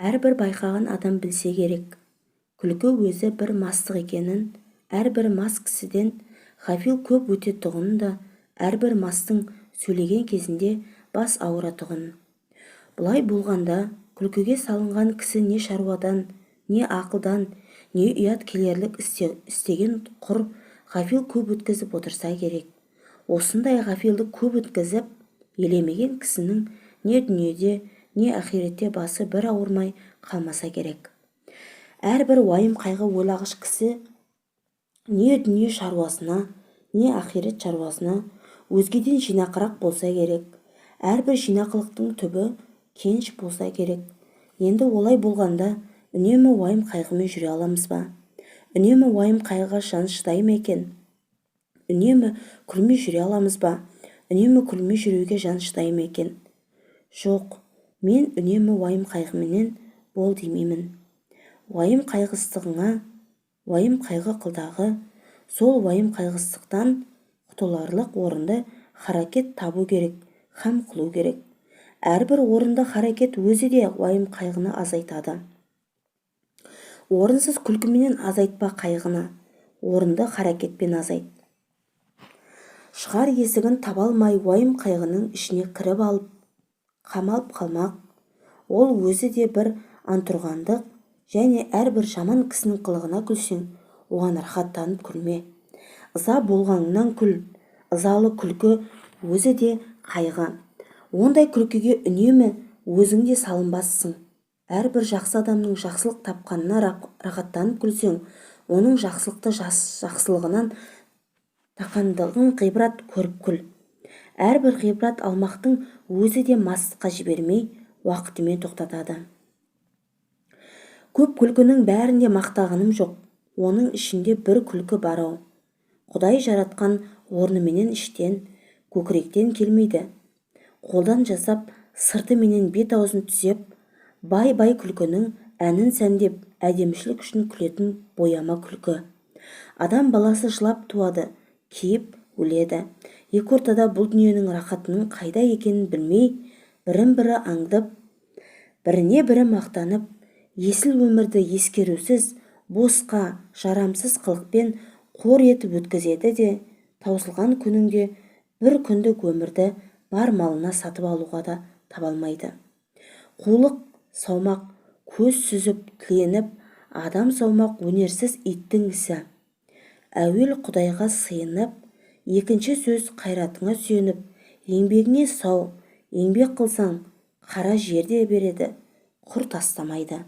Әрбір байқаған адам білсе керек. Күлкі өзі бір мастық екенін, әрбір мас кісіден ғафил көп өтетұғын да, әрбір мастың сөйлеген кезінде бас ауыратұғын. Бұлай болғанда, күлкіге салынған кісі не шаруадан, не ақылдан, не ұят келерлік істеген құр ғафил көп өткізіп отырса керек. Осындай ғафилді көп өткізіп, елемеген кісінің не дүниеде, не ақиретте басы бір ауырмай қалмаса керек. Әрбір уайым қайғы ойлағыш кісі не дүние шаруасына, не ақирет шаруасына өзгеден жинақырақ болса керек. Әрбір жинақылықтың түбі кенш болса керек. Енді олай болғанда үнемі уайым қайғымен жүре аламыз ба? Үнемі уайым қайғыға жан шыдай ма екен? Үнемі күлмей жүре аламыз ба? Үнемі күлмей жүруге жан шыдай ма екен? Жоқ, мен үнемі уайым қайғыменен бол демеймін. Уайым қайғыстығыңа, уайым қайғы қылдағы, сол уайым қайғыстықтан құтыларлық орынды харакет табу керек, һәм қылу керек. Әрбір орынды харакет өзі де уайым қайғыны азайтады. Орынсыз күлкіменен азайтпа қайғыны, орынды харакетпен азайт. Шығар есігін таба алмай уайым қайғының ішіне кіріп алып, қамалып қалмақ, ол өзі де бір антұрғандық, және әрбір жаман кісінің қылығына күлсең, оған рахаттанып күлме. Ыза болғаныңнан күл, ызалы күлкі өзі де қайғы. Ондай күлкіге үнемі өзің де салынбассың. Әрбір жақсы адамның жақсылық тапқанына рахаттанып күлсең, оның жақсылығынан тақандығын ғибрат көріп күл. Әрбір ғибрат алмақтың өзі де мастыққа жібермей, уақытымен тоқтатады. Көп күлкінің бәрінде мақтағаным жоқ, оның ішінде бір күлкі бар-ау. Құдай жаратқан орныменен іштен, көкіректен келмейді. Қолдан жасап, сырты менен бет аузын түзеп, бай-бай күлкінің әнін сәндеп, әдемішілік үшін күлетін бояма күлкі. Адам баласы жылап туады, кейіп өледі. Екі ортада бұл дүниенің рақатының қайда екенін білмей, бірін-бірі аңдып, біріне-бірі мақтанып, есіл өмірді ескерусіз, босқа, жарамсыз қылықпен қор етіп өткізеді де, таусылған күніңде бір күндік өмірді бар малына сатып алуға да таба алмайды. Қулық саумақ, көз сүзіп, тіленіп, адам саумақ өнерсіз иттің ісі. Әуел Құдайға сыйынып, екінші сөз қайратыңа сүйеніп, еңбегіңе сау, еңбек қылсаң, қара жерде береді, құр тастамайды.